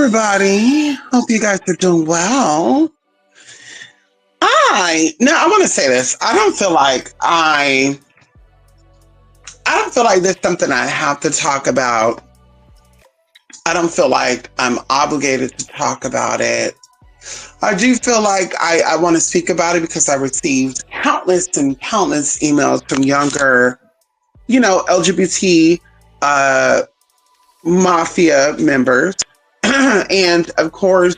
everybody. Hope you guys are doing well. I want to say this. I don't feel like there's something I have to talk about. I don't feel like I'm obligated to talk about it. I do feel like I want to speak about it because I received countless and countless emails from younger, LGBT uh, mafia members. And of course,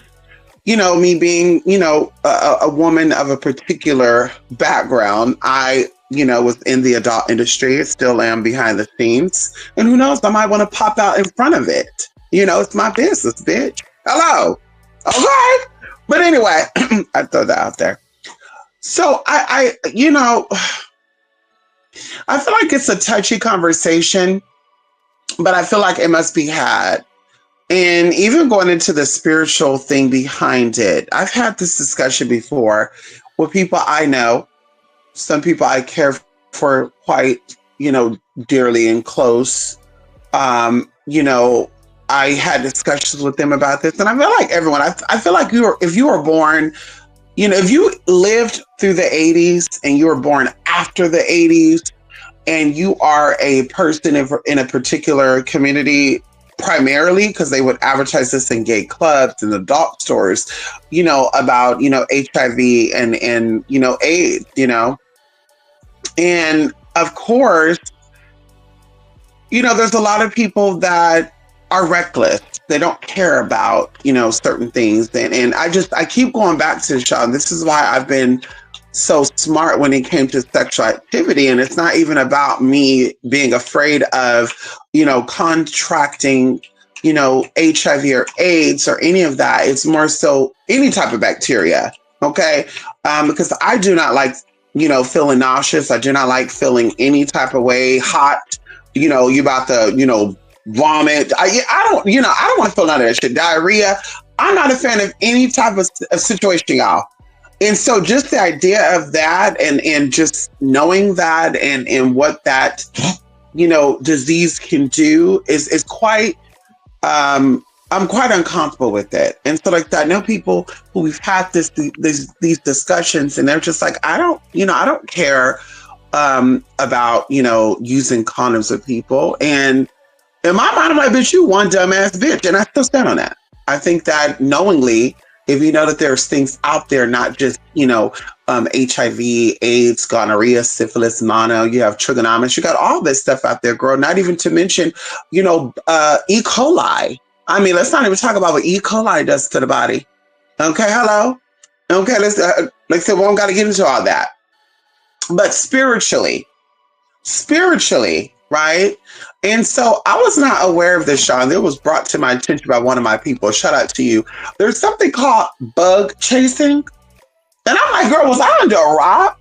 me being, a woman of a particular background, was in the adult industry. Still am behind the scenes. And who knows, I might want to pop out in front of it. It's my business, bitch. Hello. Okay. But anyway, I throw that out there. So I feel like it's a touchy conversation, but I feel like it must be had. And even going into the spiritual thing behind it, I've had this discussion before with people I know, some people I care for quite, dearly and close. I had discussions with them about this, and I feel like everyone, I feel like if you were born, if you lived through the 80s and you were born after the 80s and you are a person in a particular community, primarily because they would advertise this in gay clubs and adult stores, about, HIV and AIDS, and of course, there's a lot of people that are reckless. They don't care about, certain things. And I keep going back to Sean. This is why I've been so smart when it came to sexual activity. And it's not even about me being afraid of, contracting, HIV or AIDS or any of that. It's more so any type of bacteria. Okay. Because I do not like, feeling nauseous. I do not like feeling any type of way hot. You about to, vomit. I don't want to feel none of that shit. Diarrhea. I'm not a fan of any type of situation, y'all. And so just the idea of that and just knowing that and what that, disease can do is quite, I'm quite uncomfortable with it. And so like I know people who we've had these discussions and they're just like, I don't care about, using condoms with people. And in my mind, I'm like, bitch, you one dumbass bitch. And I still stand on that. I think that knowingly, if you know that there's things out there, not just, HIV, AIDS, gonorrhea, syphilis, mono, you have trigonometry, you got all this stuff out there, girl. Not even to mention, E. coli. I mean, let's not even talk about what E. coli does to the body. Okay, hello? Okay, let's, like I said, we don't got to get into all that. But spiritually, right? And so I was not aware of this, Sean. It was brought to my attention by one of my people. Shout out to you. There's something called bug chasing. And I'm like, girl, was I under a rock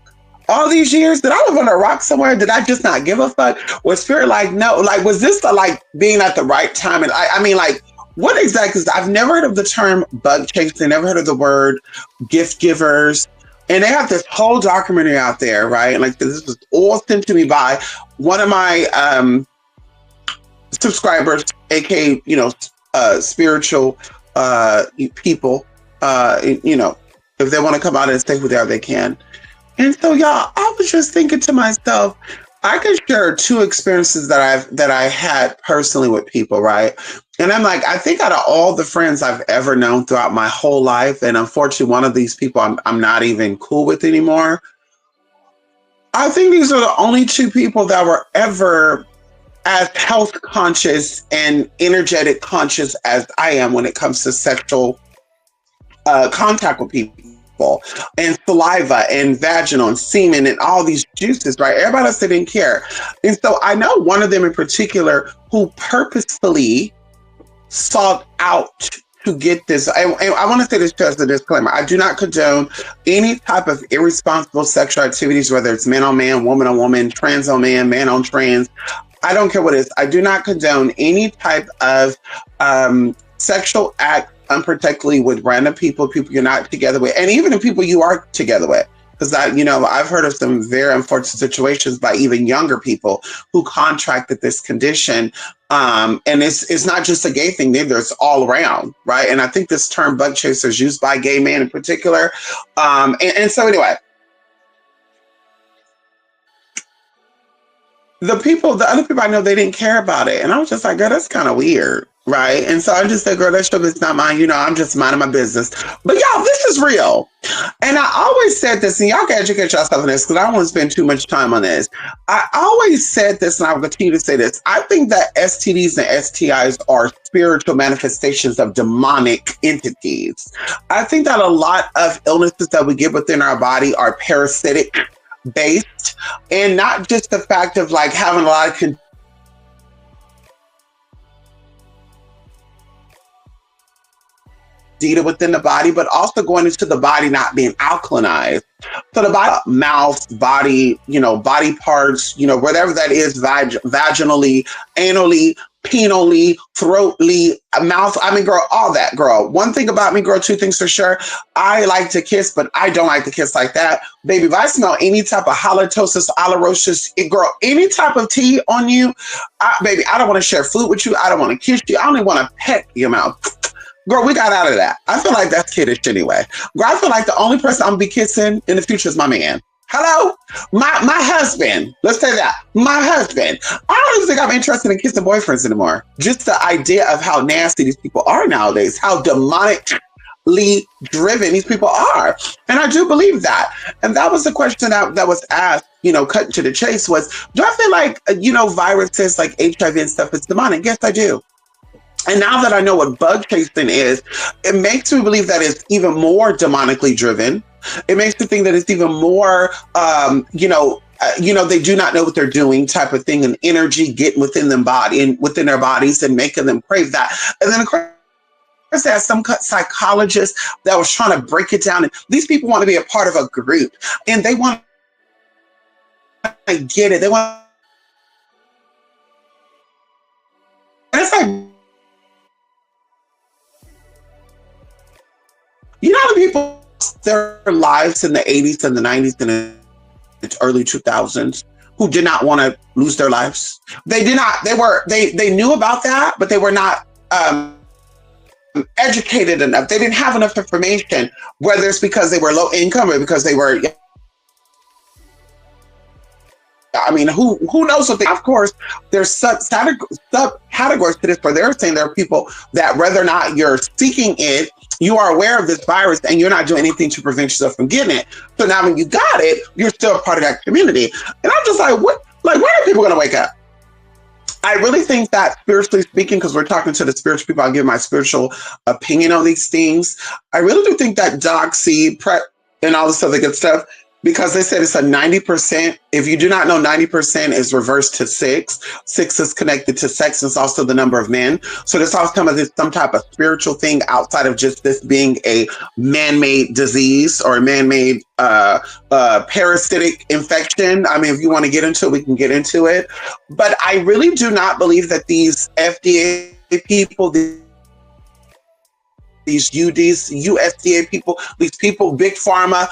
all these years? Did I live under a rock somewhere? Did I just not give a fuck? Was spirit like, no, like, was this like being at the right time? And I mean, like, what exactly? I've never heard of the term bug chasing, never heard of the word gift givers. And they have this whole documentary out there, right? Like this was all sent to me by one of my subscribers, aka spiritual people. If they want to come out and stay who they are, they can. And so, y'all, I was just thinking to myself, I could share two experiences that I had personally with people, right? And I'm like, I think out of all the friends I've ever known throughout my whole life, and unfortunately, one of these people I'm not even cool with anymore. I think these are the only two people that were ever as health conscious and energetic conscious as I am when it comes to sexual contact with people and saliva and vaginal and semen and all these juices, right? Everybody else didn't care. And so I know one of them in particular who purposefully sought out to get this. And I want to say this as a disclaimer. I do not condone any type of irresponsible sexual activities, whether it's man on man, woman on woman, trans on man, man on trans. I don't care what it is. I do not condone any type of sexual act unprotectedly with random people you're not together with, and even the people you are together with. Because I've heard of some very unfortunate situations by even younger people who contracted this condition. And it's not just a gay thing, neither. It's all around, right? And I think this term bug chaser is used by gay men in particular. And so anyway, the other people I know, they didn't care about it. And I was just like, girl, that's kind of weird. Right. And so I just said, girl, that sugar is not mine. I'm just minding my business. But y'all, this is real. And I always said this, and y'all can educate yourself on this because I don't want to spend too much time on this. I always said this, and I will continue to say this. I think that STDs and STIs are spiritual manifestations of demonic entities. I think that a lot of illnesses that we get within our body are parasitic based, and not just the fact of like having a lot of candida within the body, but also going into the body not being alkalinized. So the body, mouth, body, body parts, whatever that is, vaginally, anally, penally, throatly, mouth. I mean, girl, all that, girl. One thing about me, girl, two things for sure. I like to kiss, but I don't like to kiss like that. Baby, if I smell any type of halitosis, alorosis, girl, any type of tea on you, baby, I don't want to share food with you. I don't want to kiss you. I don't even want to peck your mouth. Girl, we got out of that. I feel like that's kiddish anyway. Girl, I feel like the only person I'm gonna be kissing in the future is my man. Hello? My husband. Let's say that. My husband. I don't even think I'm interested in kissing boyfriends anymore. Just the idea of how nasty these people are nowadays, how demonically driven these people are. And I do believe that. And that was the question that was asked, cut to the chase was, do I feel like, viruses like HIV and stuff is demonic? Yes, I do. And now that I know what bug chasing is, it makes me believe that it's even more demonically driven. It makes me think that it's even more, they do not know what they're doing type of thing, and energy getting within within their bodies and making them crave that. And then of course, there's some psychologist that was trying to break it down. And these people want to be a part of a group, and they want to get it. They want, and it's like, how many people their lives in the 80s and the 90s and the early 2000s who did not want to lose their lives? They did not. They knew about that, but they were not educated enough. They didn't have enough information, whether it's because they were low income or because they were, I mean, who knows what they, of course, there's subcategories to this where they're saying there are people that whether or not you're seeking it, you are aware of this virus and you're not doing anything to prevent yourself from getting it. So now when you got it, you're still a part of that community. And I'm just like, when are people going to wake up? I really think that spiritually speaking, because we're talking to the spiritual people, I'll give my spiritual opinion on these things. I really do think that Doxy, PrEP, and all this other good stuff, because they said it's a 90%. If you do not know, 90% is reversed to 6. 6 is connected to sex. It's also the number of men. So this also comes as some type of spiritual thing outside of just this being a man-made disease or a man-made parasitic infection. I mean, if you want to get into it, we can get into it. But I really do not believe that these FDA people, these USDA people, these people, Big Pharma,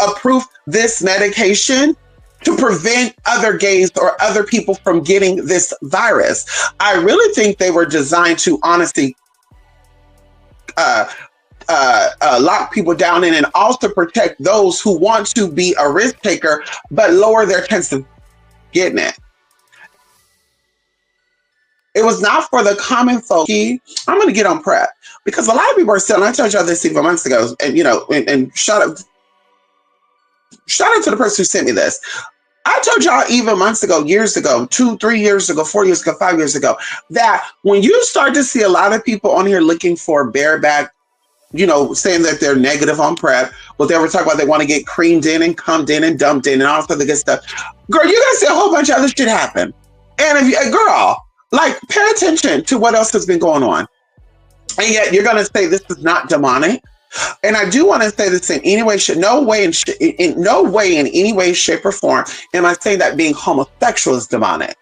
approve this medication to prevent other gays or other people from getting this virus. I really think they were designed to honestly lock people down in and also protect those who want to be a risk taker but lower their chance of getting it. It was not for the common folk. I'm going to get on PrEP because a lot of people are still, and I told y'all this even months ago, and and shout out to the person who sent me this. I told y'all even months ago, years ago, 2, 3 years ago, 4 years ago, 5 years ago, that when you start to see a lot of people on here looking for bareback, saying that they're negative on PrEP, what they were talking about, they want to get creamed in and cummed in and dumped in and all this other good stuff. Girl, you're going to see a whole bunch of other shit happen. And if you, girl, like, pay attention to what else has been going on. And yet you're going to say this is not demonic. And I do want to say this in any way, in no way, in any way, shape, or form, am I saying that being homosexual is demonic.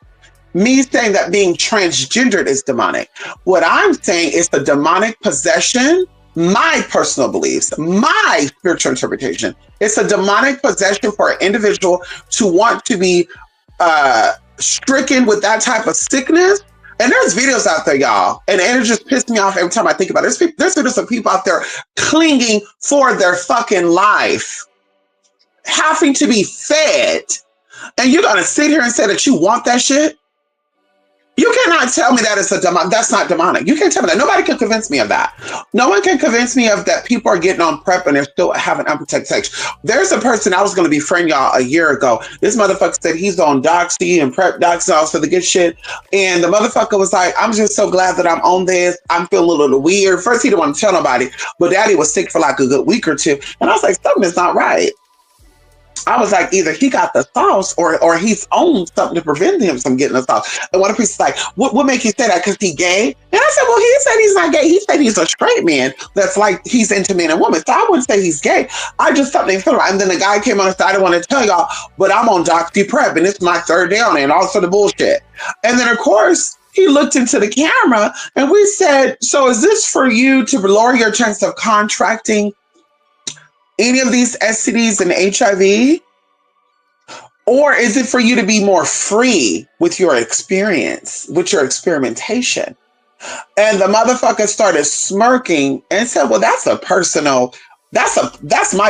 Me saying that being transgendered is demonic. What I'm saying is the demonic possession my personal beliefs, my spiritual interpretation. It's a demonic possession for an individual to want to be stricken with that type of sickness. And there's videos out there, y'all, and it just pissed me off every time I think about it. There's videos of people out there clinging for their fucking life, having to be fed, and you're gonna sit here and say that you want that shit? You cannot tell me that it's a demonic. That's not demonic. You can't tell me that. Nobody can convince me of that. No one can convince me of that people are getting on PrEP and they're still having unprotected sex. There's a person I was going to befriend y'all a year ago. This motherfucker said he's on Doxy and PrEP Doxy for the good shit. And the motherfucker was like, I'm just so glad that I'm on this. I'm feeling a little weird. First, he didn't want to tell nobody, but daddy was sick for like a good week or two. And I was like, something is not right. I was like, either he got the sauce or he's owned something to prevent him from getting the sauce. And one of the priests was like, what make you say that? Because he gay? And I said, well, he said he's not gay. He said he's a straight man that's like, he's into men and women. So I wouldn't say he's gay. I just something feel right. And then the guy came on and said, I didn't want to tell y'all, but I'm on Doxy PrEP and it's my third day on it and all sort of bullshit. And then of course, he looked into the camera and we said, so is this for you to lower your chance of contracting any of these STDs and HIV? Or is it for you to be more free with your experience, with your experimentation? And the motherfucker started smirking and said, well, that's my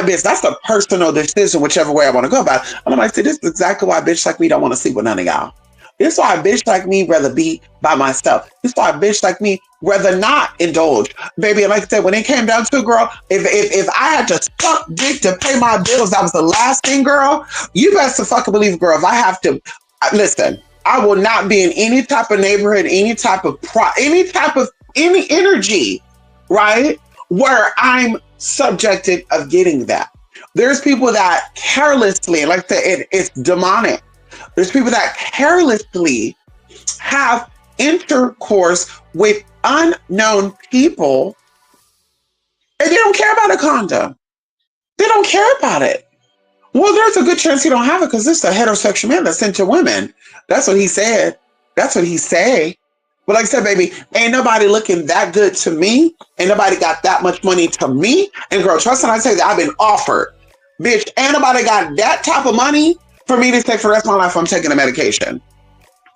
business. That's a personal decision, whichever way I want to go about it. And I'm like, see, this is exactly why a bitch like me don't want to sleep with none of y'all. This is why a bitch like me rather be by myself. This is why a bitch like me rather not indulge. Baby, like I said, when it came down to it, girl, if I had to suck dick to pay my bills, that was the last thing, girl. You best to fucking believe, girl, if I have to, listen, I will not be in any type of neighborhood, any energy, right? Where I'm subjected of getting that. There's people that carelessly, like I said, it's demonic. There's people that carelessly have intercourse with unknown people and they don't care about a condom. They don't care about it. Well, there's a good chance he don't have it because this is a heterosexual man that's into women. That's what he said. That's what he say. But like I said, baby, ain't nobody looking that good to me. Ain't nobody got that much money to me. And girl, trust me, I say that I've been offered. Bitch, ain't nobody got that type of money for me to take for the rest of my life. I'm taking a medication.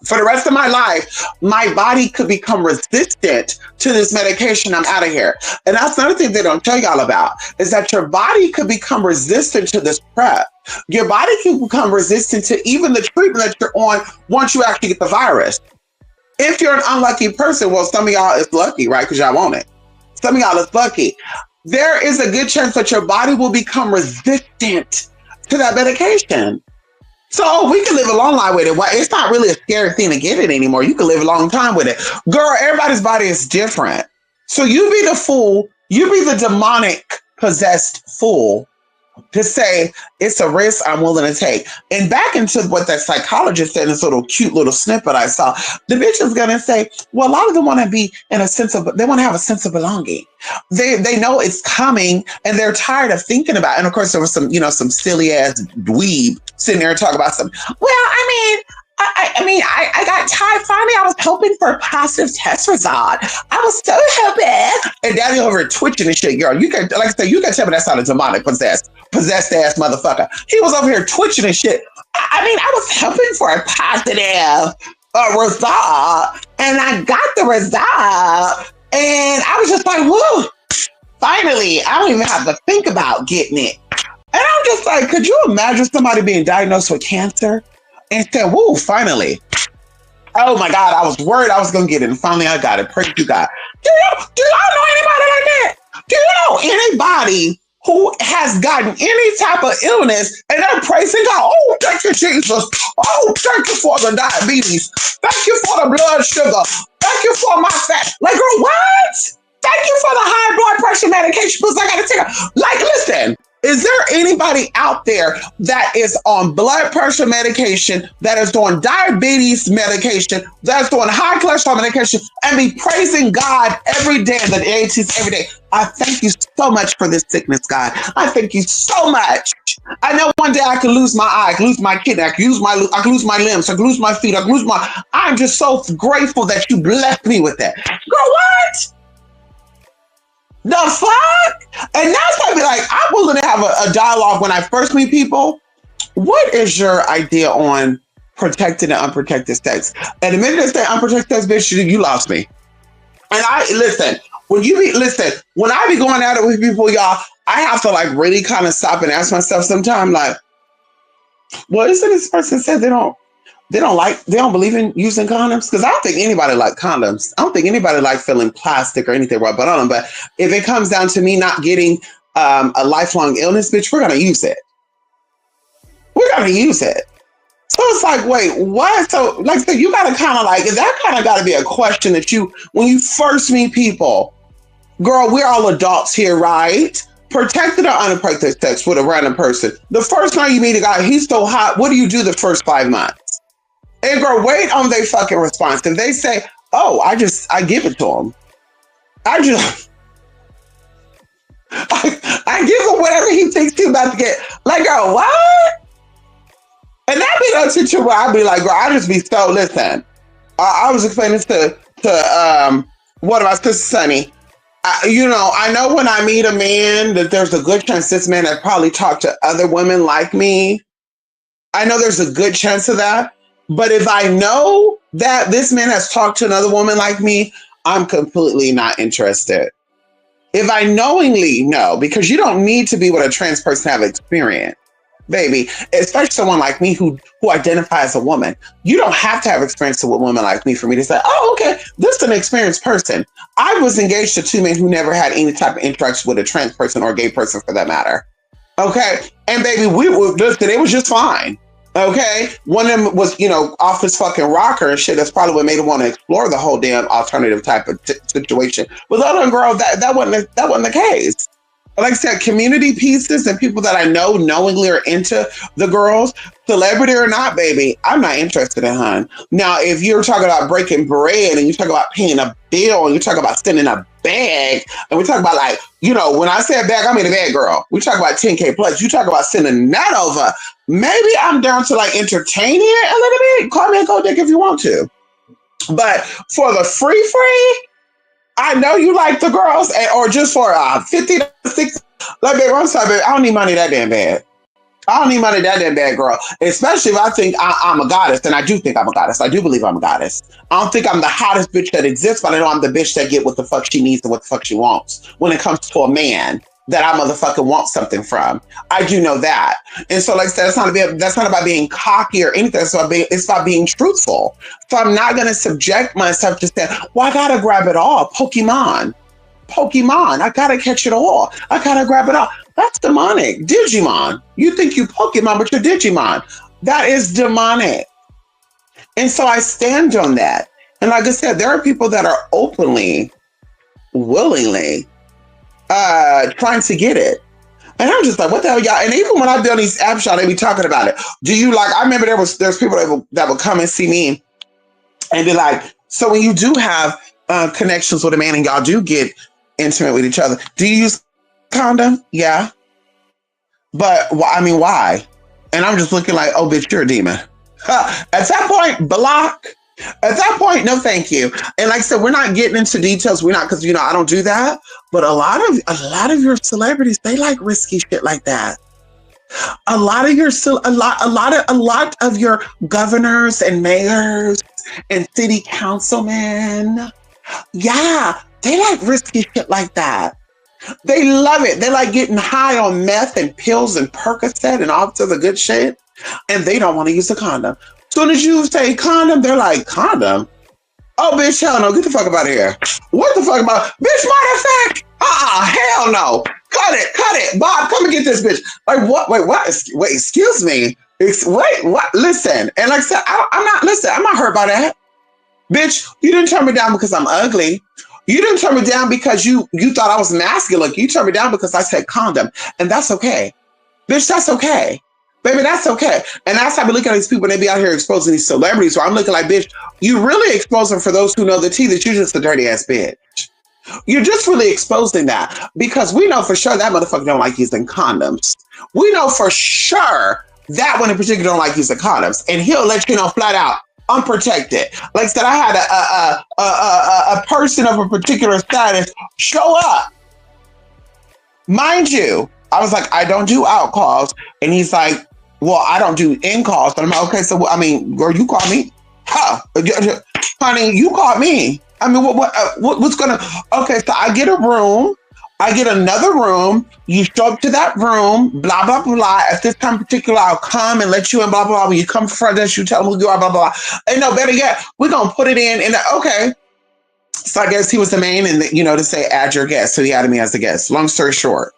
For the rest of my life, my body could become resistant to this medication. I'm out of here. And that's another thing they don't tell y'all about, is that your body could become resistant to this PrEP. Your body can become resistant to even the treatment that you're on once you actually get the virus. If you're an unlucky person, well, some of y'all is lucky, right? Because y'all want it. Some of y'all is lucky. There is a good chance that your body will become resistant to that medication. So we can live a long life with it. It's not really a scary thing to get it anymore. You can live a long time with it. Girl, everybody's body is different. So you be the fool, you be the demonic possessed fool to say it's a risk I'm willing to take. And back into what that psychologist said in this little cute little snippet I saw, the bitch is gonna say, well, a lot of them want to be in a sense of, they want to have a sense of belonging. They know it's coming and they're tired of thinking about it. And of course there was some, some silly ass dweeb sitting there and talking about some, well, I got tired. Finally, I was hoping for a positive test result. I was so hoping. And daddy over here twitching and shit, girl. You can, like I said, you can tell me that's not a demonic possessed ass motherfucker. He was over here twitching and shit. I was hoping for a positive result, and I got the result, and I was just like, whoa, finally, I don't even have to think about getting it. And I'm just like, could you imagine somebody being diagnosed with cancer and said, whoa, finally. Oh my God, I was worried I was going to get it. And finally I got it. Praise you, God. Do y'all know anybody like that? Do you know anybody who has gotten any type of illness and they're praising God? Oh, thank you, Jesus. Oh, thank you for the diabetes. Thank you for the blood sugar. Thank you for my fat. Like, girl, what? Thank you for the high blood pressure medication because I got to take it. Like, listen. Is there anybody out there that is on blood pressure medication, that is doing diabetes medication, that's doing high cholesterol medication, and be praising God every day, the ATs every day? I thank you so much for this sickness, God. I thank you so much. I know one day I could lose my eye, I could lose my kidney, I could lose my limbs, I could lose my feet, I could lose I'm just so grateful that you blessed me with that. Girl, what? The fuck? And that's why I be like, I'm willing to have a dialogue when I first meet people. What is your idea on protected and unprotected sex? And the minute they say unprotected sex, bitch, you lost me. And I listen, when I be going at it with people, y'all, I have to like really kind of stop and ask myself sometimes, like, well, isn't this person said they don't believe in using condoms? Because I don't think anybody like condoms. I don't think anybody like feeling plastic or anything right but on them. But if it comes down to me not getting a lifelong illness, bitch, we're gonna use it. We're gonna use it. So it's like, wait, what? So like I said, you gotta kind of like that kind of gotta be a question that you when you first meet people, girl, we're all adults here, right? Protected or unprotected sex with a random person. The first night you meet a guy, he's so hot. What do you do the first 5 months? And girl, wait on their fucking response. If they say, "Oh, I give it to them," I just, I give him whatever he thinks he's about to get. Like, girl, what? And that be a situation where I'd be like, girl, I just be so. Listen, I was explaining to one of my sisters, Sunny. I know when I meet a man that there's a good chance this man has probably talked to other women like me. I know there's a good chance of that. But if I know that this man has talked to another woman like me, I'm completely not interested. If I knowingly know, because you don't need to be with a trans person to have experience, baby, especially someone like me who identifies as a woman. You don't have to have experience with women like me for me to say, oh, okay, this is an experienced person. I was engaged to two men who never had any type of interaction with a trans person or a gay person for that matter. Okay. And baby, listen, it was just fine. Okay. One of them was, off his fucking rocker and shit. That's probably what made him want to explore the whole damn alternative type of situation. With other girls, that wasn't the case. Like I said, community pieces and people that I know knowingly are into the girls, celebrity or not, baby, I'm not interested in, hon. Now, if you're talking about breaking bread and you talk about paying a bill and you talk about sending a bag, and we talk about like, when I say a bag, I mean a bag, girl. We talk about 10K plus. You talk about sending that over. Maybe I'm down to like entertain it a little bit. Call me a gold dick if you want to. But for the free, I know you like the girls, or just for 50 to 60. Like, babe, I'm sorry, babe. I don't need money that damn bad. I don't need money that damn bad, girl. Especially if I think I'm a goddess, and I do think I'm a goddess. I do believe I'm a goddess. I don't think I'm the hottest bitch that exists, but I know I'm the bitch that get what the fuck she needs and what the fuck she wants when it comes to a man that I motherfucking want something from. I do know that. And so, like I said, that's not about being cocky or anything. It's about being truthful. So I'm not going to subject myself to saying, well, I got to grab it all. Pokemon. I got to catch it all. I got to grab it all. That's demonic. Digimon. You think you Pokemon, but you're Digimon. That is demonic. And so I stand on that. And like I said, there are people that are openly, willingly, trying to get it. And I'm just like, what the hell, y'all? And even when I've done these apps, y'all, they be talking about it. Do you like, I remember there's people that would come and see me and be like, so when you do have connections with a man and y'all do get intimate with each other, do you use condom? Yeah. But why? And I'm just looking like, oh, bitch, you're a demon. At that point, block. At that point, no, thank you. And like I said, we're not getting into details. We're not, because I don't do that. But a lot of your celebrities, they like risky shit like that. A lot of your governors and mayors and city councilmen, yeah, they like risky shit like that. They love it. They like getting high on meth and pills and Percocet and all this other good shit, and they don't want to use a condom. Soon as you say condom, they're like, condom? Oh, bitch, hell no. Get the fuck up out of here. What the fuck about? Bitch, matter of fact, hell no. Cut it. Bob, come and get this bitch. Like, what? Wait, what? Wait, excuse me. Wait, what? Listen. And like I said, I'm not hurt by that. Bitch, you didn't turn me down because I'm ugly. You didn't turn me down because you thought I was masculine. You turned me down because I said condom. And that's okay. Bitch, that's okay. Baby, that's okay. And that's how we look at these people. They be out here exposing these celebrities. So I'm looking like, bitch, you really exposing for those who know the tea that you're just a dirty ass bitch. You're just really exposing that because we know for sure that motherfucker don't like using condoms. We know for sure that one in particular don't like using condoms. And he'll let you know flat out, unprotected. Like I said, I had a person of a particular status show up Mind you, I was like, I don't do out calls. And he's like, well, I don't do in calls. And I'm like, okay, so I mean, girl, you call me. Huh. Honey, you called me. I mean, what's gonna, okay, so I get a room. I get another room. You show up to that room, blah, blah, blah. At this time particular, I'll come and let you in, blah, blah, blah. When you come front desk, you tell them who you are, blah, blah, blah. And no, better yet, we're going to put it in. And okay. So I guess he was the main and, to say add your guest. So he added me as a guest. Long story short,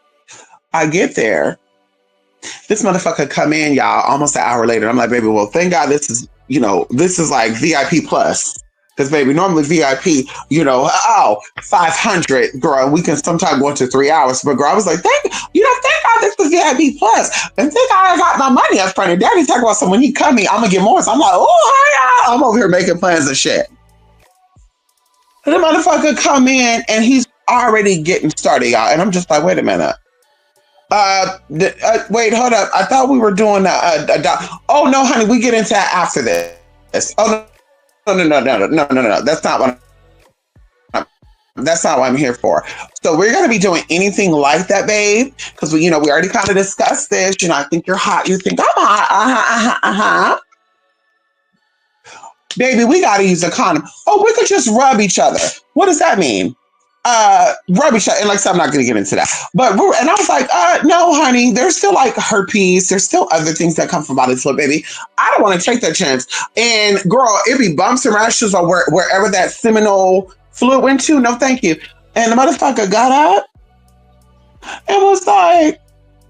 I get there. This motherfucker come in, y'all, almost an hour later. I'm like, baby, well, thank God this is like VIP plus. Because, baby, normally VIP, 500, girl, we can sometimes go into 3 hours. But, girl, I was like, thank God this was VIP plus. And thank God I got my money up front. And Daddy talking about something when he coming, I'm going to get more. So I'm like, oh, I'm over here making plans and shit. And the motherfucker come in and he's already getting started, y'all. And I'm just like, wait a minute. Wait, hold up. I thought we were doing oh, no, honey, we get into that after this. Oh, no. That's not what I'm here for. So we're going to be doing anything like that, babe. Because, we already kind of discussed this. I think you're hot. You think I'm hot. Baby, we got to use a condom. Oh, we could just rub each other. What does that mean? Rub each other. And like I said, I'm not going to get into that. And I was like, no, honey, there's still like herpes. There's still other things that come from body fluid, baby. I don't want to take that chance. And girl, it be bumps and rashes or wherever that seminal fluid went to. No, thank you. And the motherfucker got up and was like,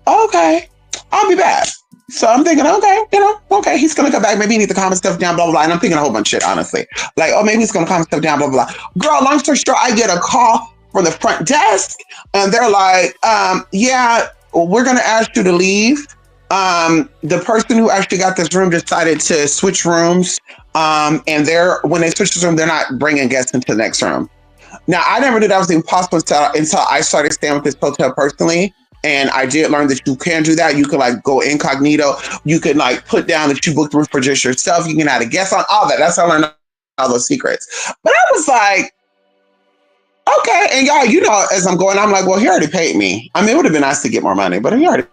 okay, I'll be back. So I'm thinking, okay, he's going to come back. Maybe he needs to comment stuff down, blah, blah, blah. And I'm thinking a whole bunch of shit, honestly. Like, oh, maybe he's going to comment stuff down, blah, blah, blah. Girl, long story short, I get a call from the front desk and they're like, yeah, we're going to ask you to leave. The person who actually got this room decided to switch rooms. And when they switch the room, they're not bringing guests into the next room. Now, I never knew that was impossible until I started staying with this hotel personally. And I did learn that you can do that. You can like go incognito. You can like put down that you booked the room for just yourself. You can add a guest on all that. That's how I learned all those secrets. But I was like, okay. And y'all, as I'm going, I'm like, well, he already paid me. I mean, it would have been nice to get more money, but he already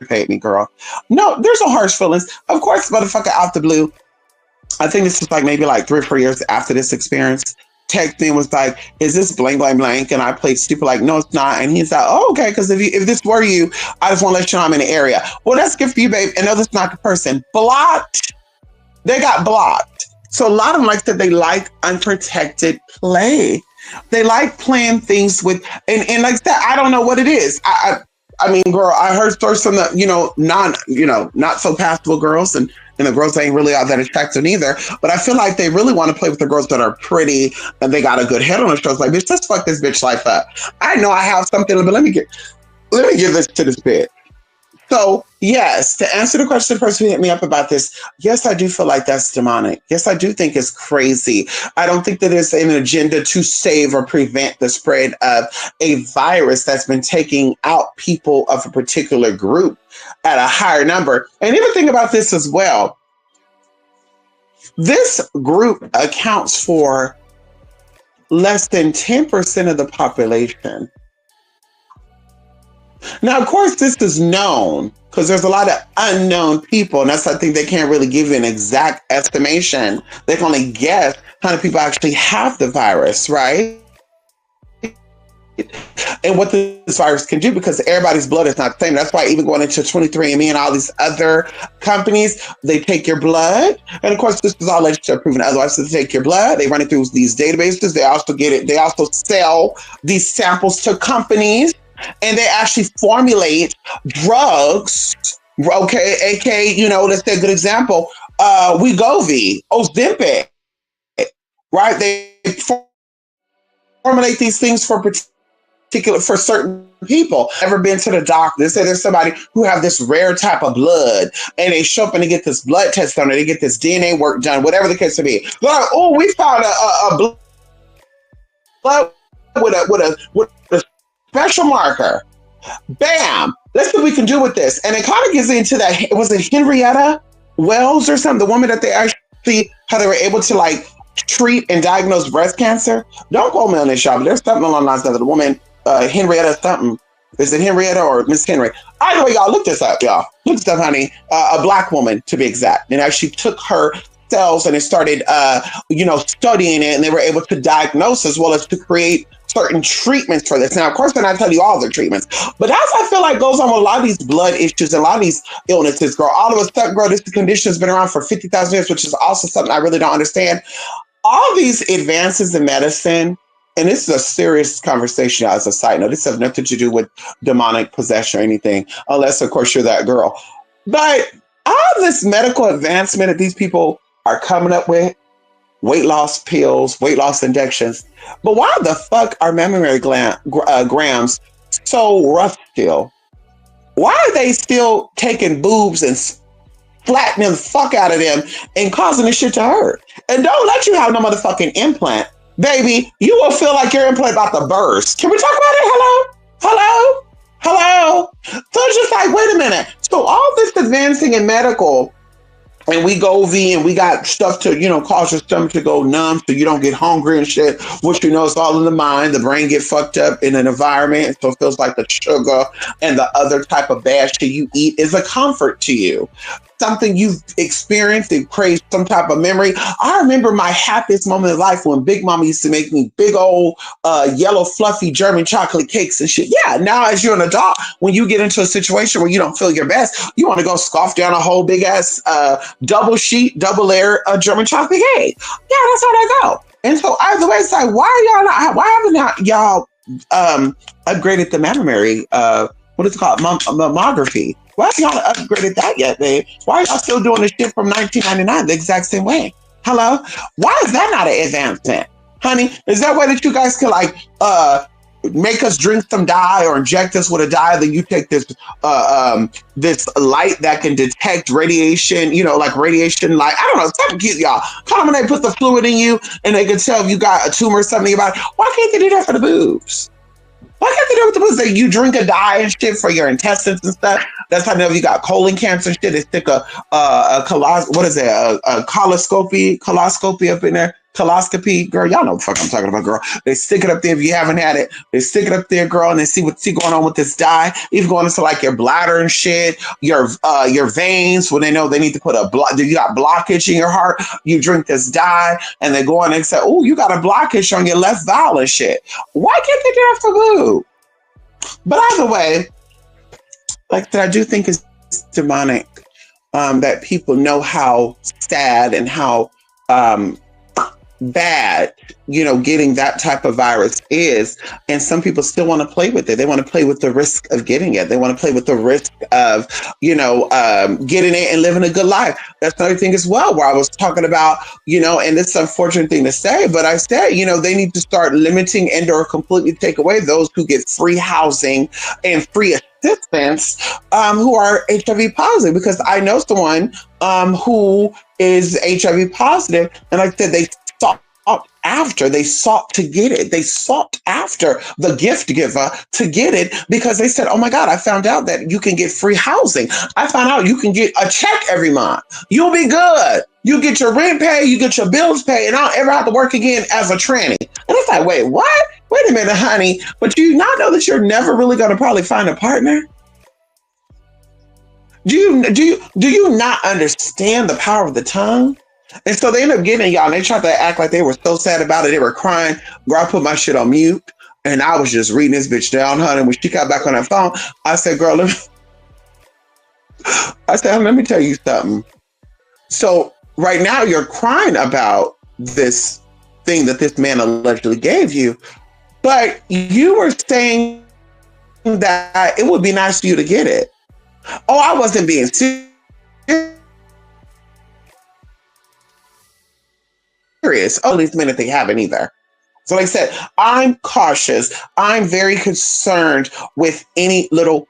paid me, girl. No, there's no harsh feelings. Of course, motherfucker out the blue. I think this was like maybe like 3 or 4 years after this experience. Text me and was like, is this blank, blank, blank? And I played stupid like, no, it's not. And he's like, oh, okay, because if this were you, I just want to let you know I'm in the area. Well, that's good for you, babe. And no, that's not the person. Blocked. They got blocked. So a lot of them, like I said, they like unprotected play. They like playing things with, and like that, I don't know what it is. I mean, girl, I heard stories from the, not so passable girls and the girls ain't really all that attractive either. But I feel like they really want to play with the girls that are pretty and they got a good head on their shoulders. Like, bitch, let's fuck this bitch life up. I know I have something, but let me give this to this bitch. So yes, to answer the question, the person who hit me up about this, yes, I do feel like that's demonic. Yes, I do think it's crazy. I don't think that it's an agenda to save or prevent the spread of a virus that's been taking out people of a particular group at a higher number. And even think about this as well. This group accounts for less than 10% of the population. Now, of course, this is known because there's a lot of unknown people. And that's, I think they can't really give you an exact estimation. They can only guess how many people actually have the virus, right? And what this virus can do, because everybody's blood is not the same. That's why even going into 23andMe and all these other companies, they take your blood. And of course, this is all legislature proven otherwise. So they take your blood, they run it through these databases. They also sell these samples to companies. And they actually formulate drugs, okay, aka, let's say a good example, Wegovy, Ozempic, right? They formulate these things for certain people. Ever been to the doctor? They say there's somebody who have this rare type of blood, and they show up and they get this blood test done, or they get this DNA work done, whatever the case may be. They're like, oh, we found a blood with a special marker. Bam! Let's see what we can do with this. And it kind of gets into that. Was it Henrietta Wells or something? The woman that they actually, how they were able to like treat and diagnose breast cancer. Don't quote me on this, y'all, but there's something along the lines of the woman Henrietta something. Is it Henrietta or Miss Henry? Either way, y'all look this up, y'all. Look this up, honey. A black woman, to be exact. And actually took her cells and they started, studying it, and they were able to diagnose as well as to create certain treatments for this. Now, of course, they're not telling you all the treatments, but that's I feel like goes on with a lot of these blood issues and a lot of these illnesses, girl. All of a sudden, girl, this condition has been around for 50,000 years, which is also something I really don't understand. All these advances in medicine, and this is a serious conversation as a side note. This has nothing to do with demonic possession or anything, unless, of course, you're that girl. But all this medical advancement that these people are coming up with, weight loss pills, weight loss injections, but why the fuck are mammary grams so rough still? Why are they still taking boobs and flattening the fuck out of them and causing this shit to hurt? And don't let you have no motherfucking implant. Baby, you will feel like your implant about to burst. Can we talk about it? Hello? So it's just like, wait a minute. So all this advancing in medical, and we go and we got stuff to, cause your stomach to go numb so you don't get hungry and shit, which it's all in the mind. The brain get fucked up in an environment. So it feels like the sugar and the other type of bad shit you eat is a comfort to you. Something you've experienced, it creates some type of memory. I remember my happiest moment of life when Big Mama used to make me big old yellow fluffy German chocolate cakes and shit. Yeah, now as you're an adult, when you get into a situation where you don't feel your best, you want to go scoff down a whole big ass double layer German chocolate cake. Yeah, that's how they go. And so either way, it's like, why haven't y'all upgraded the mammary, what is it called, mammography? Why haven't y'all upgraded that yet, babe? Why are y'all still doing this shit from 1999 the exact same way? Hello? Why is that not an advancement? Honey, is that way that you guys can make us drink some dye or inject us with a dye, then you take this this light that can detect radiation, like radiation light. I don't know, something cute, y'all. Kind of when they put the fluid in you and they can tell if you got a tumor or something about it. Why can't they do that for the boobs? Why can't they do it with the boobs? That you drink a dye and shit for your intestines and stuff. That's how I know if you got colon cancer and shit. They stick a coloscopy up in there. Coloscopy, girl, y'all know what the fuck I'm talking about, girl. They stick it up there if you haven't had it. They stick it up there, girl, and they see what's going on with this dye. Even going into like your bladder and shit, your veins, when they know they need to put you got blockage in your heart, you drink this dye, and they go on and say, oh, you got a blockage on your left valve and shit. Why can't they do that for boob? But either way, like that, I do think it's demonic that people know how sad and how bad, getting that type of virus is. And some people still want to play with it. They want to play with the risk of getting it. They want to play with the risk of, getting it and living a good life. That's another thing as well, where I was talking about, and it's an unfortunate thing to say, but I said, they need to start limiting and or completely take away those who get free housing and free assistance who are HIV positive, because I know someone who is HIV positive, and like I said, they sought to get it. They sought after the gift giver to get it because they said, oh my God, I found out that you can get free housing. I found out you can get a check every month. You'll be good. You get your rent paid, you get your bills paid, and I don't ever have to work again as a tranny. And it's like, wait, what? Wait a minute, honey. But do you not know that you're never really going to probably find a partner? Do you not understand the power of the tongue? And so they end up getting y'all, and they tried to act like they were so sad about it. They were crying. Girl, I put my shit on mute, and I was just reading this bitch down, honey. When she got back on that phone, I said, girl, let me tell you something. So right now you're crying about this thing that this man allegedly gave you, but you were saying that it would be nice for you to get it. Oh, I wasn't being serious. Oh, at least minute they haven't either. So like I said, I'm cautious. I'm very concerned with any little,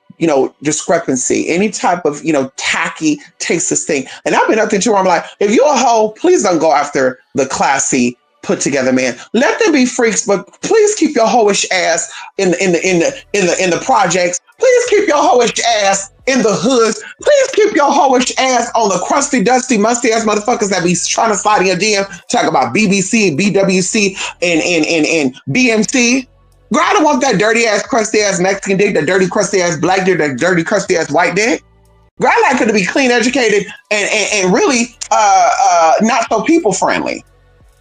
discrepancy, any type of, tacky tasteless thing. And I've been up to where I'm like, if you're a hoe, please don't go after the classy, put together man. Let them be freaks, but please keep your hoish ass in the projects. Please keep your hoish ass in the hoods. Please keep your hoish ass on the crusty, dusty, musty ass motherfuckers that be trying to slide in your DM, talk about BBC, BWC, and BMC. Girl, I don't want that dirty ass, crusty ass Mexican dick, that dirty, crusty ass black dick, that dirty, crusty ass white dick. Girl, I like her to be clean, educated, and really not so people friendly.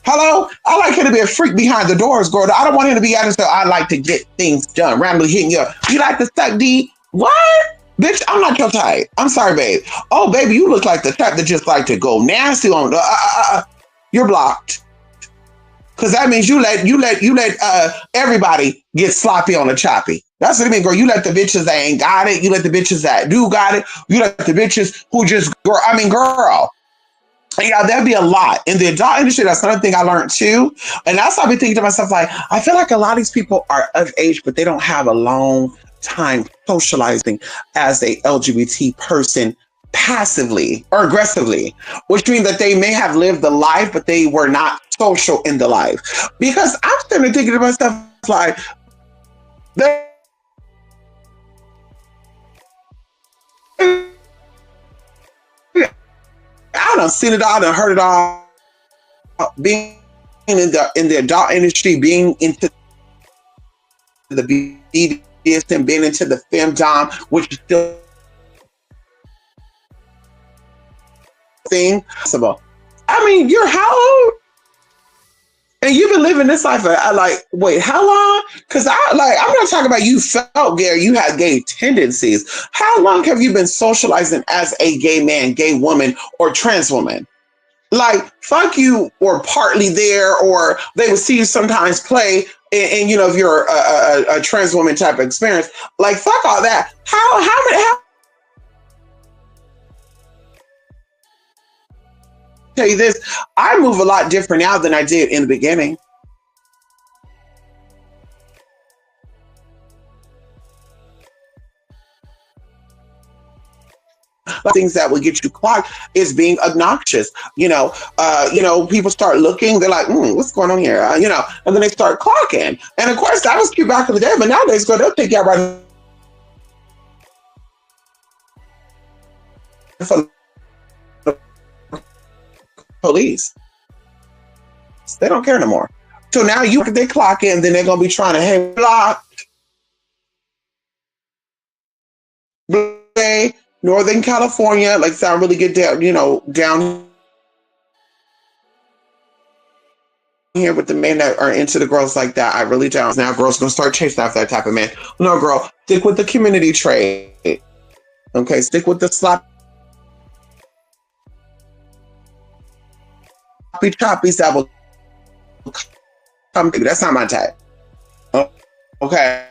Hello? I like her to be a freak behind the doors, girl. I don't want him to be out and say, I like to get things done, randomly hitting you up. You like to suck D? What? Bitch, I'm not your type. I'm sorry, babe. Oh, baby, you look like the type that just like to go nasty on. You're blocked. Cause that means you let everybody get sloppy on the choppy. That's what I mean, girl. You let the bitches that ain't got it. You let the bitches that do got it. You let the bitches who just girl. I mean, girl. Yeah, that'd be a lot in the adult industry. That's another thing I learned too, and that's why I've been thinking to myself like, I feel like a lot of these people are of age, but they don't have a long time socializing as a LGBT person passively or aggressively, which means that they may have lived the life, but they were not social in the life. Because I'm starting thinking to myself like, I done seen it all, I done heard it all. Being in the adult industry, being into the BDSM, being into the femdom, which is still a thing. I mean, you're how old? And you've been living this life for like, wait, how long? Because I'm not talking about you felt gay, you had gay tendencies. How long have you been socializing as a gay man, gay woman, or trans woman? Like, fuck you, or partly there, or they would see you sometimes play, and you know, if you're a trans woman type of experience, like, fuck all that. How tell you this, I move a lot different now than I did in the beginning. Things that will get you clocked is being obnoxious. People start looking, they're like, what's going on here? And then they start clocking. And of course, that was cute back in the day, but nowadays, they'll take you out right for the police. They don't care no more. So now they clock in, then they're gonna be trying to, hey, block, Northern California, like sound really good down, down here with the men that are into the girls like that. I really don't. Now girls gonna start chasing after that type of man. No, girl, stick with the community trade. Okay, stick with the sloppy choppies that will come. That's not my type. Okay,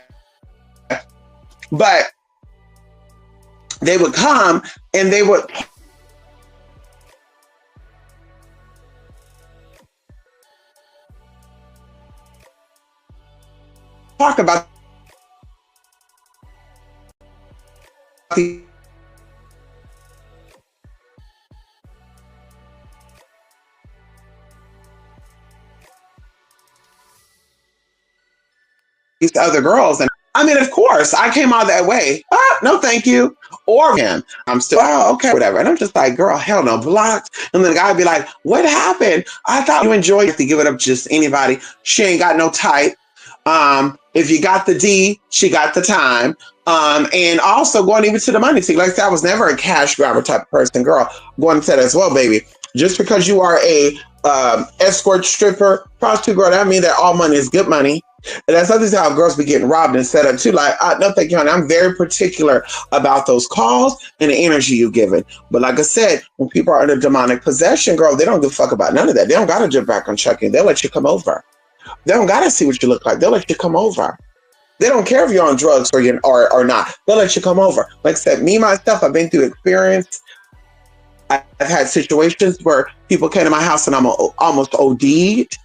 but they would come and they would talk about these other girls. And I mean, of course, I came out that way. No, thank you. Or him. I'm still, okay, whatever. And I'm just like, girl, hell no, blocked. And then the guy would be like, what happened? I thought you enjoyed it. To give it up to just anybody. She ain't got no type. If you got the D, she got the time. And also going even to the money thing. Like I said, I was never a cash grabber type of person, girl. Going to that as well, baby. Just because you are a escort, stripper, prostitute, girl, that means that all money is good money. And that's other how girls be getting robbed and set up too. Like, no, thank you, honey. I'm very particular about those calls and the energy you give it. But like I said, when people are under demonic possession, girl, they don't give a fuck about none of that. They don't got to jump back on checking. They'll let you come over. They don't got to see what you look like. They'll let you come over. They don't care if you're on drugs or not. They'll let you come over. Like I said, me, myself, I've been through experience. I've had situations where people came to my house and I'm almost OD'd.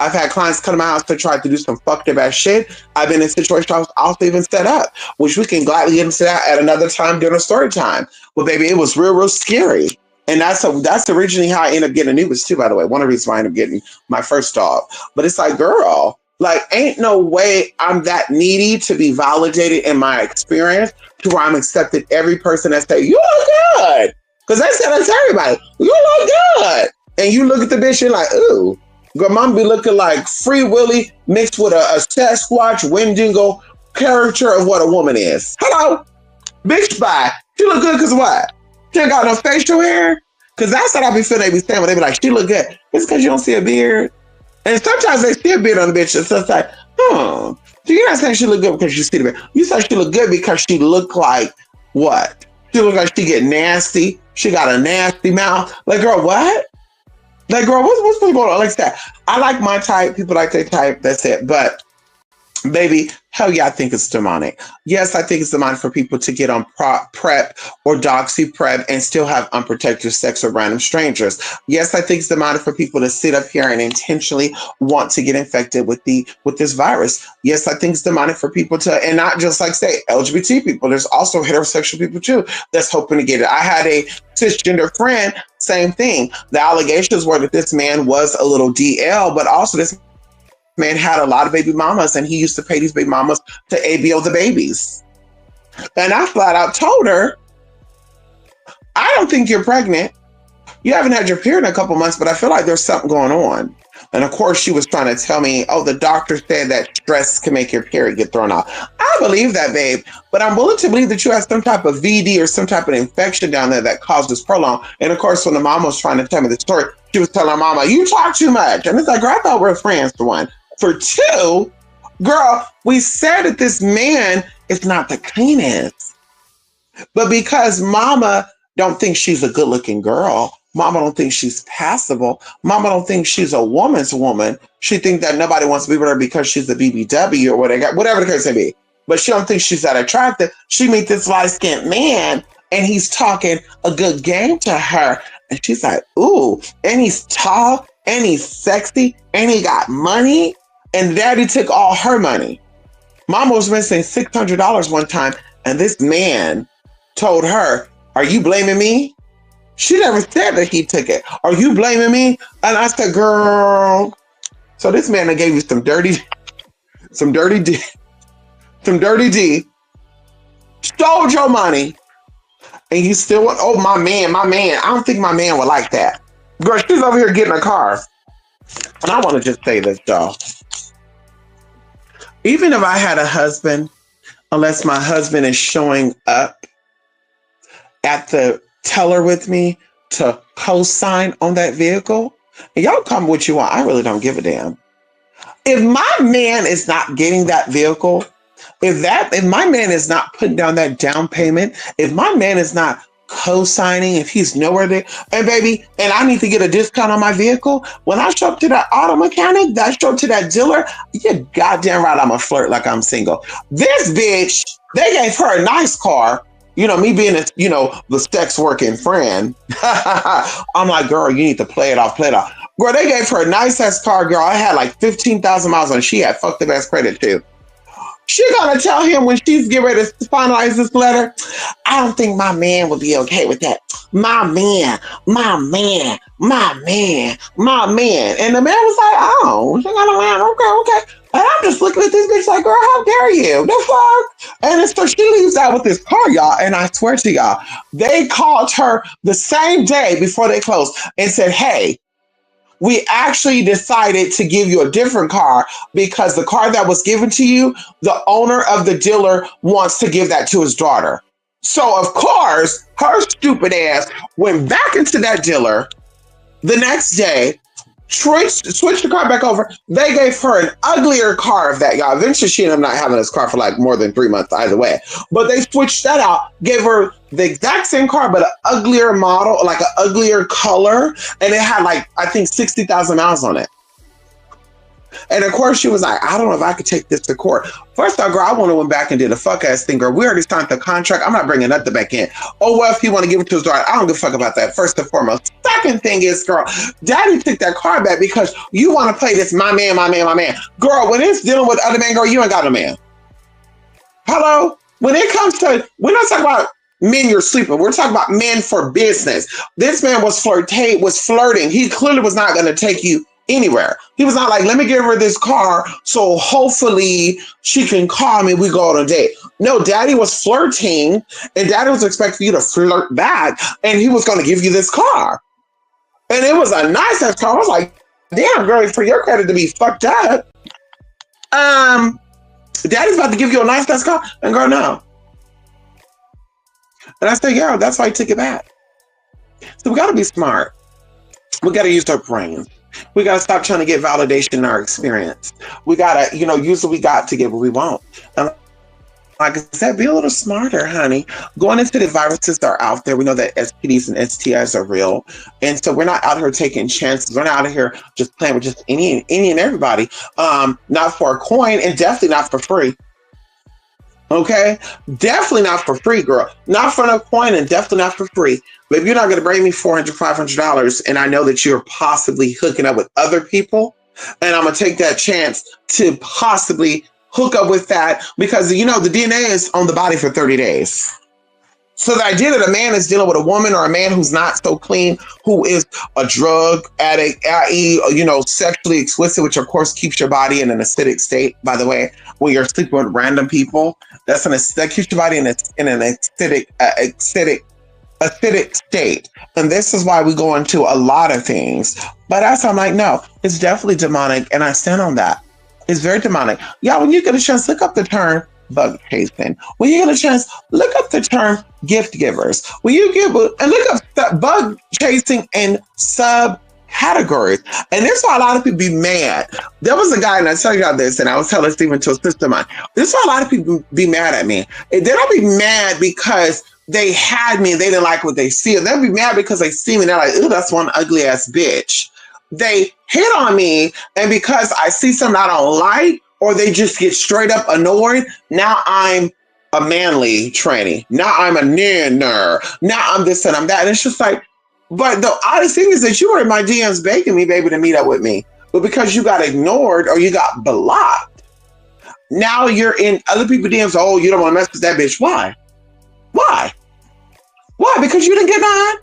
I've had clients come to my house to try to do some fucked up ass shit. I've been in situations I was also even set up, which we can gladly get into that at another time during a story time. But baby, it was real, real scary. And that's originally how I ended up getting Anubis too, by the way. One of the reasons why I ended up getting my first dog. But it's like, girl, like, ain't no way I'm that needy to be validated in my experience to where I'm accepting every person that say, you look good. Because they said that to everybody. You look good. And you look at the bitch, you're like, ooh. Girl, mom be looking like Free Willy mixed with a Sasquatch Wendigo character of what a woman is. Hello? Bitch, bye. She look good because what? She ain't got no facial hair? Because that's what I be feeling they be saying when they be like, she look good. It's because you don't see a beard. And sometimes they see a beard on the bitch. So it's like, so you're not saying she look good because you see the beard. You said she look good because she look like what? She look like she get nasty. She got a nasty mouth. Like, girl, what? Like, girl, what's going on? Like that. I like my type. People like their type. That's it. But baby, hell yeah, I think it's demonic. Yes, I think it's demonic for people to get on PrEP or Doxy PrEP and still have unprotected sex with random strangers. Yes, I think it's demonic for people to sit up here and intentionally want to get infected with this virus. Yes, I think it's demonic for people to, and not just like say LGBT people. There's also heterosexual people too that's hoping to get it. I had a cisgender friend, same thing. The allegations were that this man was a little DL, but also this man had a lot of baby mamas and he used to pay these baby mamas to ABO the babies. And I flat out told her, I don't think you're pregnant. You haven't had your period in a couple months, but I feel like there's something going on. And of course she was trying to tell me, oh, the doctor said that stress can make your period get thrown off. I believe that, babe, but I'm willing to believe that you have some type of VD or some type of infection down there that caused this prolong. And of course, when the mama was trying to tell me the story, she was telling her mama, you talk too much. And it's like, girl, I thought we were friends for one. For two, girl, we said that this man is not the cleanest. But because mama don't think she's a good looking girl, mama don't think she's passable, mama don't think she's a woman's woman, she think that nobody wants to be with her because she's a BBW or whatever the case may be. But she don't think she's that attractive. She meet this light-skinned man and he's talking a good game to her. And she's like, ooh, and he's tall and he's sexy and he got money. And daddy took all her money. Mama was missing $600 one time. And this man told her, are you blaming me? She never said that he took it. Are you blaming me? And I said, girl. So this man that gave you some dirty D, stole your money. And you still want, oh, my man. I don't think my man would like that. Girl, she's over here getting a car. And I want to just say this, y'all. Even if I had a husband, unless my husband is showing up at the teller with me to co-sign on that vehicle, and y'all come what you want, I really don't give a damn. If my man is not getting that vehicle, if my man is not putting down that down payment, if my man is not co-signing, if he's nowhere there, and baby, and I need to get a discount on my vehicle, when I show up to that auto mechanic, that I show up to that dealer, you're goddamn right I'm a flirt like I'm single. This bitch, they gave her a nice car. You know, me being the sex working friend, I'm like, girl, you need to play it off. Girl, they gave her a nice ass car, girl. I had like 15,000 miles on it. She had fucked the best credit too. She gonna tell him when she's getting ready to finalize this letter, I don't think my man would be okay with that. My man. And the man was like, oh, she got a man, okay. And I'm just looking at this bitch like, girl, how dare you? The fuck? And so she leaves out with this car, y'all. And I swear to y'all, they called her the same day before they closed and said, hey, we actually decided to give you a different car because the car that was given to you, the owner of the dealer wants to give that to his daughter. So, of course, her stupid ass went back into that dealer the next day, switched the car back over. They gave her an uglier car of that, y'all. Eventually, she ended up not having this car for like more than 3 months either way. But they switched that out, gave her the exact same car, but an uglier model, like an uglier color. And it had like, I think 60,000 miles on it. And of course, she was like, I don't know if I could take this to court. First off, girl, I want to went back and did a fuck ass thing, girl. We already signed the contract. I'm not bringing nothing back in. Oh, well, if he want to give it to his daughter, I don't give a fuck about that, first and foremost. Second thing is, girl, daddy took that car back because you want to play this my man. Girl, when it's dealing with other men, girl, you ain't got a man. Hello? When it comes to, we're not talking about men you're sleeping. We're talking about men for business. This man was flirting. He clearly was not going to take you anywhere. He was not like, let me give her this car so hopefully she can call me, we go on a date. No, daddy was flirting and daddy was expecting you to flirt back and he was going to give you this car. And it was a nice ass car. I was like, damn, girl, for your credit to be fucked up, um, daddy's about to give you a nice car. And girl, no. And I said, yeah, that's why I took it back. So we got to be smart. We got to use our brains. We got to stop trying to get validation in our experience. We got to, use what we got to get what we want. And like I said, be a little smarter, honey. Going into the viruses that are out there, we know that STDs and STIs are real. And so we're not out here taking chances. We're not out here just playing with just any and everybody. Not for a coin and definitely not for free. Okay? Definitely not for free, girl. Not for no coin and definitely not for free. But if you're not going to bring me $400, $500 and I know that you're possibly hooking up with other people, and I'm going to take that chance to possibly hook up with that because, the DNA is on the body for 30 days. So the idea that a man is dealing with a woman or a man who's not so clean, who is a drug addict, i.e., sexually explicit, which of course keeps your body in an acidic state, by the way, when you're sleeping with random people, that keeps your body in an acidic state. And this is why we go into a lot of things. But that's I'm like, no, it's definitely demonic. And I stand on that. It's very demonic. Yeah, when you get a chance, look up the term bug chasing. When you get a chance, look up the term gift givers. When you and look up bug chasing in subcategories. And there's why a lot of people be mad. There was a guy, and I tell you this, and I was telling Stephen to a sister of mine. This is why a lot of people be mad at me. They don't be mad because they had me and they didn't like what they see. They'll be mad because they see me and they're like, ooh, that's one ugly ass bitch. They hit on me, and because I see something I don't like, or they just get straight up annoyed, now I'm a manly tranny. Now I'm a nanner. Now I'm this and I'm that. And it's just like, but the oddest thing is that you were in my DMs begging me, baby, to meet up with me. But because you got ignored or you got blocked, now you're in other people's DMs. Oh, you don't want to mess with that bitch. Why? Why? Why? Because you didn't get mine.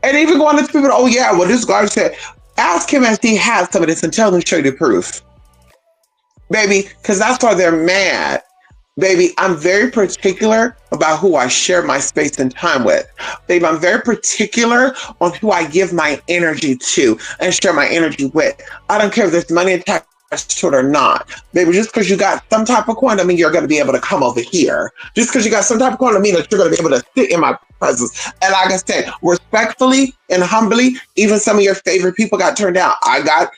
And even going to people, oh yeah, well this guy said, ask him if he has some of this and tell him to show you the proof. Baby, because that's why they're mad. Baby, I'm very particular about who I share my space and time with. Baby, I'm very particular on who I give my energy to and share my energy with. I don't care if there's money attached to it or not. Baby, just because you got some type of coin, I mean, you're going to be able to come over here. Just because you got some type of coin, I mean that you're going to be able to sit in my presence. And like I said, respectfully and humbly, even some of your favorite people got turned down. I got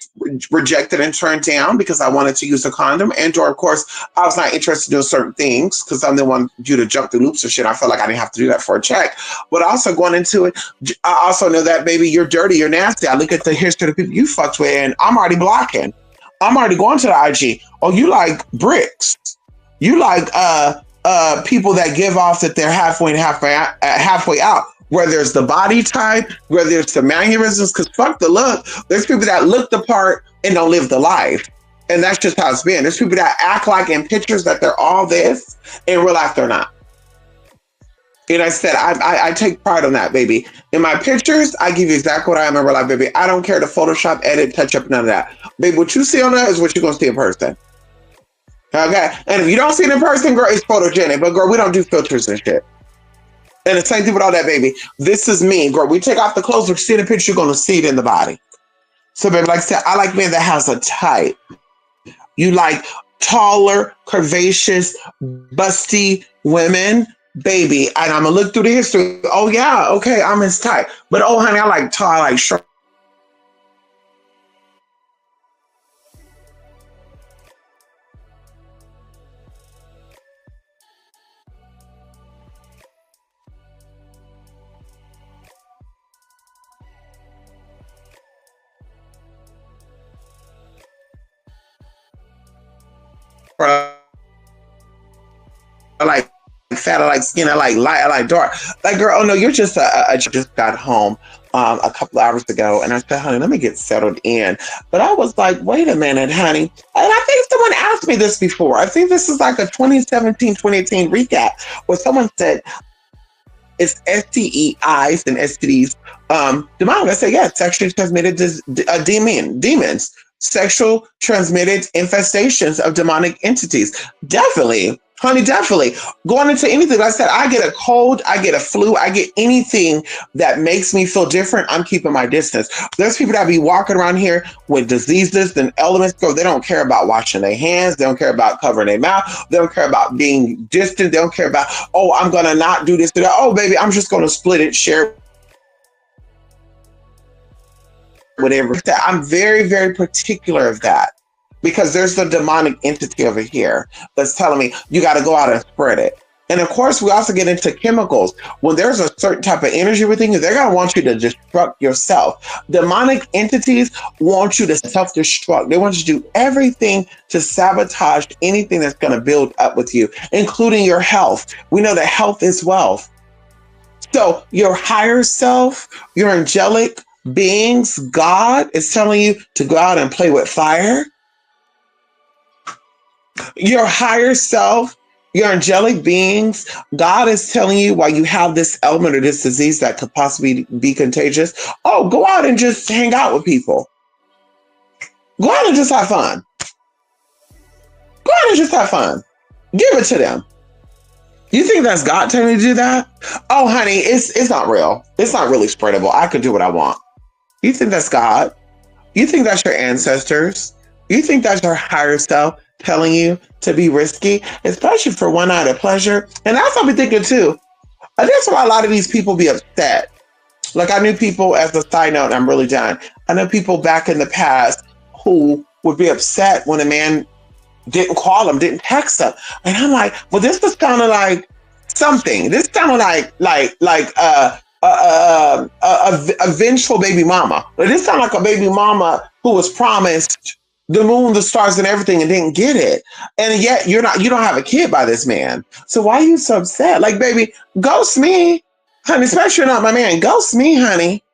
rejected and turned down because I wanted to use a condom. And or, of course, I was not interested in doing certain things because I'm the one you to jump through loops or shit. I felt like I didn't have to do that for a check. But also going into it, I also know that, baby, you're dirty, you're nasty. I look at the history of the people you fucked with, and I'm already blocking. I'm already going to the IG. Oh, you like bricks. You like people that give off that they're halfway out. Whether it's the body type, whether it's the mannerisms, because fuck the look. There's people that look the part and don't live the life. And that's just how it's been. There's people that act like in pictures that they're all this, in real life they're not. And I said, I take pride on that, baby. In my pictures, I give you exactly what I am in real life, baby. I don't care to Photoshop, edit, touch up, none of that. Baby, what you see on that is what you're going to see in person. Okay? And if you don't see it in person, girl, it's photogenic. But girl, we don't do filters and shit. And the same thing with all that, baby. This is me, girl. We take off the clothes, we see in the picture, you're going to see it in the body. So, baby, like I said, I like men that has a type. You like taller, curvaceous, busty women. Baby, and I'm gonna look through the history. Oh yeah, okay, I'm his type. But oh honey, I like tall, I like short. I like fat, I like skin, I like light, I like dark. Like, girl, oh no, you're just I just got home a couple hours ago, and I said, honey, let me get settled in. But I was like, wait a minute, honey. And I think someone asked me this before. I think this is like a 2017, 2018 recap where someone said, it's STEIs and STDs demonic. I said, yeah, sexually transmitted demons. Sexual transmitted infestations of demonic entities. Definitely. Honey, definitely. Going into anything, like I said, I get a cold, I get a flu, I get anything that makes me feel different, I'm keeping my distance. There's people that be walking around here with diseases and elements, so they don't care about washing their hands, they don't care about covering their mouth, they don't care about being distant, they don't care about, oh, I'm gonna not do this, oh, baby, I'm just gonna split it, share whatever. I'm very, very particular of that because there's the demonic entity over here that's telling me you got to go out and spread it. And of course, we also get into chemicals. When there's a certain type of energy within you, they're going to want you to destruct yourself. Demonic entities want you to self destruct. They want you to do everything to sabotage anything that's going to build up with you, including your health. We know that health is wealth. So your higher self, your angelic beings, God is telling you to go out and play with fire. Your higher self, your angelic beings, God is telling you while you have this element or this disease that could possibly be contagious, oh, go out and just hang out with people. Go out and just have fun. Go out and just have fun. Give it to them. You think that's God telling you to do that? Oh, honey, it's not real. It's not really spreadable. I could do what I want. You think that's God? You think that's your ancestors? You think that's your higher self telling you to be risky, especially for one-night pleasure? And that's what I'm thinking too. And that's why a lot of these people be upset. Like I knew people, as a side note, I'm really done. I know people back in the past who would be upset when a man didn't call them, didn't text them. And I'm like, well, this was kind of like something. This sounded like a vengeful baby mama. But this sounded like a baby mama who was promised the moon, the stars, and everything, and didn't get it. And yet you don't have a kid by this man. So why are you so upset? Like, baby, ghost me, honey. Especially you're not my man. Ghost me, honey.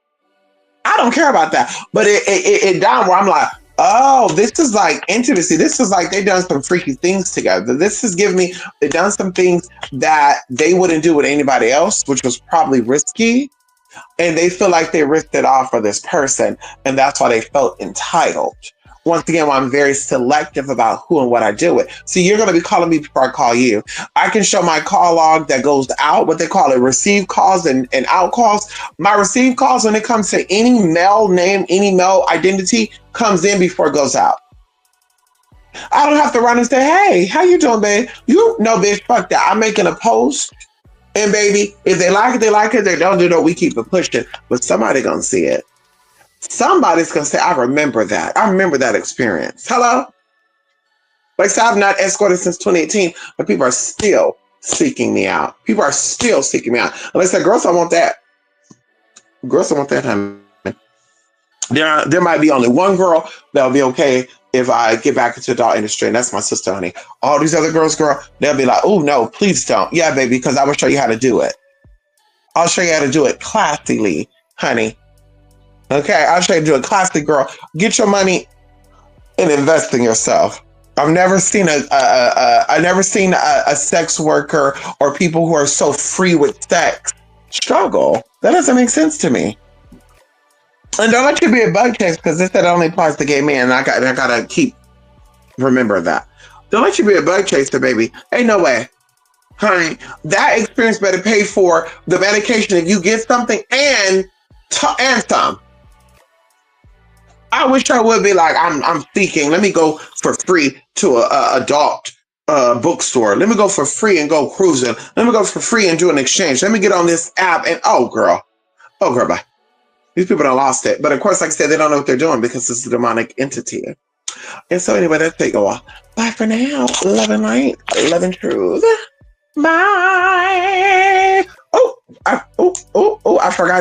I don't care about that. But it down where I'm like, oh, this is like intimacy. This is like they done some freaky things together. This is giving me, they done some things that they wouldn't do with anybody else, which was probably risky. And they feel like they risked it all for this person. And that's why they felt entitled. Once again, I'm very selective about who and what I do with. So you're going to be calling me before I call you. I can show my call log that goes out, what they call it, receive calls and out calls. My receive calls, when it comes to any male name, any male identity, comes in before it goes out. I don't have to run and say, hey, how you doing, babe? You know, bitch, fuck that. I'm making a post. And baby, if they like it, they like it. They don't do it, we keep it pushing. But somebody going to see it. Somebody's going to say, I remember that. I remember that experience. Hello? Like I said, I've not escorted since 2018, but people are still seeking me out. People are still seeking me out. And they say, girls, I want that. Girls, I want that, honey. There might be only one girl that'll be okay if I get back into the adult industry, and that's my sister, honey. All these other girls, girl, they'll be like, oh, no, please don't. Yeah, baby, because I will show you how to do it. I'll show you how to do it classily, honey. Okay, I'll show you how to do it classily, girl. Get your money and invest in yourself. I've never seen a sex worker or people who are so free with sex struggle. That doesn't make sense to me. And don't let you be a bug chase, because this said only applies to gay men. And I gotta keep remember that. Don't let you be a bug chaser, baby. Ain't no way. Honey, that experience better pay for the medication if you get something and some. I wish I would be like, I'm seeking. Let me go for free to a adult bookstore. Let me go for free and go cruising. Let me go for free and do an exchange. Let me get on this app and oh girl, bye. These people done lost it. But of course, like I said, they don't know what they're doing because it's a demonic entity. And so anyway, that's it, y'all. Bye for now. Love and light. Love and truth. Bye. I forgot